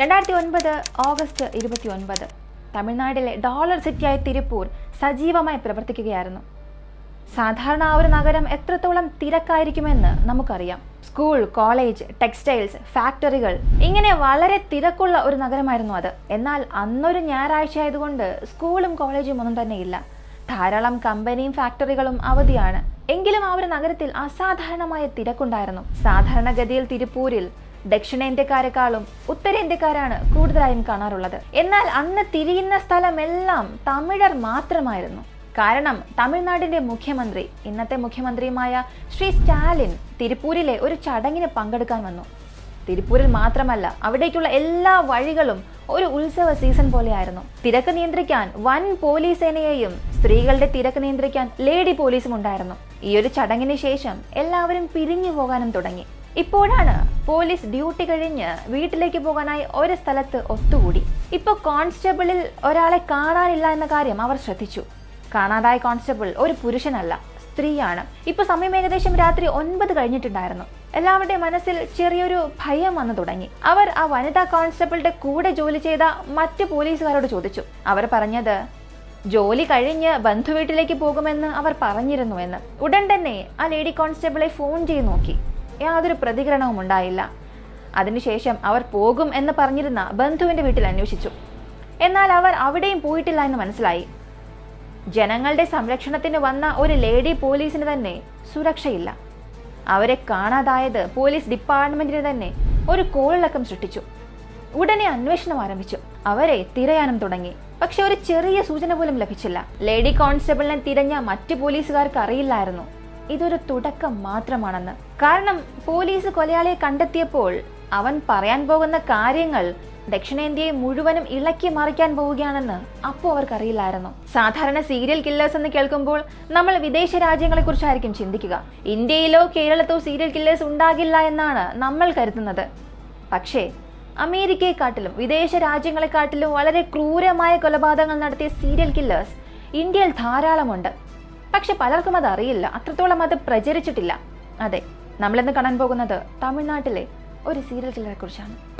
2009 August 29 തമിഴ്നാട്ടിലെ dollar സിറ്റിയായ Tiruppur സജീവമായി പ്രവർത്തിക്കുകയായിരുന്നു. സാധാരണ ആ ഒരു നഗരം എത്രത്തോളം തിരക്കായിരിക്കുമെന്ന് നമുക്കറിയാം. സ്കൂൾ, കോളേജ്, ടെക്സ്റ്റൈൽസ്, ഫാക്ടറികൾ, ഇങ്ങനെ വളരെ തിരക്കുള്ള ഒരു നഗരമായിരുന്നു അത്. എന്നാൽ അന്നൊരു ഞായറാഴ്ച ആയതുകൊണ്ട് സ്കൂളും കോളേജും ഒന്നും തന്നെ ഇല്ല. ധാരാളം കമ്പനിയും ഫാക്ടറികളും അവധിയാണ്. എങ്കിലും ആ ഒരു നഗരത്തിൽ അസാധാരണമായ തിരക്കുണ്ടായിരുന്നു. സാധാരണഗതിയിൽ തിരുപ്പൂരിൽ ദക്ഷിണേന്ത്യക്കാരെക്കാളും ഉത്തരേന്ത്യക്കാരാണ് കൂടുതലായും കാണാറുള്ളത്. എന്നാൽ അന്ന് തിരിയുന്ന സ്ഥലമെല്ലാം തമിഴർ മാത്രമായിരുന്നു. കാരണം തമിഴ്നാടിന്റെ മുഖ്യമന്ത്രി, ഇന്നത്തെ മുഖ്യമന്ത്രിയുമായ ശ്രീ സ്റ്റാലിൻ തിരുപ്പൂരിലെ ഒരു ചടങ്ങിന് പങ്കെടുക്കാൻ വന്നു. തിരുപ്പൂരിൽ മാത്രമല്ല, അവിടേക്കുള്ള എല്ലാ വഴികളും ഒരു ഉത്സവ സീസൺ പോലെയായിരുന്നു. തിരക്ക് നിയന്ത്രിക്കാൻ വൻ പോലീസ് സേനയെയും സ്ത്രീകളുടെ തിരക്ക് നിയന്ത്രിക്കാൻ ലേഡി പോലീസും ഉണ്ടായിരുന്നു. ഈ ഒരു ചടങ്ങിന് ശേഷം എല്ലാവരും പിരിഞ്ഞു പോകാനും തുടങ്ങി. ഇപ്പോഴാണ് പോലീസ് ഡ്യൂട്ടി കഴിഞ്ഞ് വീട്ടിലേക്ക് പോകാനായി ഒരു സ്ഥലത്ത് ഒത്തുകൂടി. ഇപ്പോൾ കോൺസ്റ്റബിളിൽ ഒരാളെ കാണാനില്ല എന്ന കാര്യം അവർ ശ്രദ്ധിച്ചു. കാണാതായ കോൺസ്റ്റബിൾ ഒരു പുരുഷനല്ല, സ്ത്രീയാണ്. ഇപ്പൊ സമയം ഏകദേശം രാത്രി 9 കഴിഞ്ഞിട്ടുണ്ടായിരുന്നു. എല്ലാവരുടെയും മനസ്സിൽ ചെറിയൊരു ഭയം വന്നു തുടങ്ങി. അവർ ആ വനിതാ കോൺസ്റ്റബിളുടെ കൂടെ ജോലി ചെയ്ത മറ്റു പോലീസുകാരോട് ചോദിച്ചു. അവർ പറഞ്ഞത് ജോലി കഴിഞ്ഞ് ബന്ധുവീട്ടിലേക്ക് പോകുമെന്ന് അവർ പറഞ്ഞിരുന്നുവെന്ന്. ഉടൻ തന്നെ ആ ലേഡി കോൺസ്റ്റബിളെ ഫോൺ ചെയ്ത് നോക്കി. യാതൊരു പ്രതികരണവും ഉണ്ടായില്ല. അതിനുശേഷം അവർ പോകും എന്ന് പറഞ്ഞിരുന്ന ബന്ധുവിന്റെ വീട്ടിൽ അന്വേഷിച്ചു. എന്നാൽ അവർ അവിടെയും പോയിട്ടില്ല എന്ന് മനസ്സിലായി. ജനങ്ങളുടെ സംരക്ഷണത്തിന് വന്ന ഒരു ലേഡി പോലീസിന് തന്നെ സുരക്ഷയില്ല. അവരെ കാണാതായത് പോലീസ് ഡിപ്പാർട്ട്മെന്റിന് തന്നെ ഒരു കോളിളക്കം സൃഷ്ടിച്ചു. ഉടനെ അന്വേഷണം ആരംഭിച്ചു. അവരെ തിരയാനും തുടങ്ങി. പക്ഷെ ഒരു ചെറിയ സൂചന പോലും ലഭിച്ചില്ല. ലേഡി കോൺസ്റ്റബിളിനെ തിരഞ്ഞ മറ്റു പോലീസുകാർക്ക് അറിയില്ലായിരുന്നു ഇതൊരു തുടക്കം മാത്രമാണെന്ന്. കാരണം പോലീസ് കൊലയാളിയെ കണ്ടെത്തിയപ്പോൾ അവൻ പറയാൻ പോകുന്ന കാര്യങ്ങൾ ദക്ഷിണേന്ത്യയെ മുഴുവനും ഇളക്കി മറിക്കാൻ പോവുകയാണെന്ന് അപ്പോൾ അവർക്കറിയില്ലായിരുന്നു. സാധാരണ സീരിയൽ കില്ലേഴ്സ് എന്ന് കേൾക്കുമ്പോൾ നമ്മൾ വിദേശ രാജ്യങ്ങളെ കുറിച്ചായിരിക്കും ചിന്തിക്കുക. ഇന്ത്യയിലോ കേരളത്തോ സീരിയൽ കില്ലേഴ്സ് ഉണ്ടാകില്ല എന്നാണ് നമ്മൾ കരുതുന്നത്. പക്ഷേ അമേരിക്കയെക്കാട്ടിലും വിദേശ രാജ്യങ്ങളെക്കാട്ടിലും വളരെ ക്രൂരമായ കൊലപാതകങ്ങൾ നടത്തിയ സീരിയൽ കില്ലേഴ്സ് ഇന്ത്യയിൽ ധാരാളമുണ്ട്. പക്ഷെ പലർക്കും അത് അറിയില്ല, അത്രത്തോളം അത് പ്രചരിച്ചിട്ടില്ല. അതെ, നമ്മളിന്ന് കാണാൻ പോകുന്നത് തമിഴ്നാട്ടിലെ ഒരു സീരിയൽ കില്ലറെ കുറിച്ചാണ്.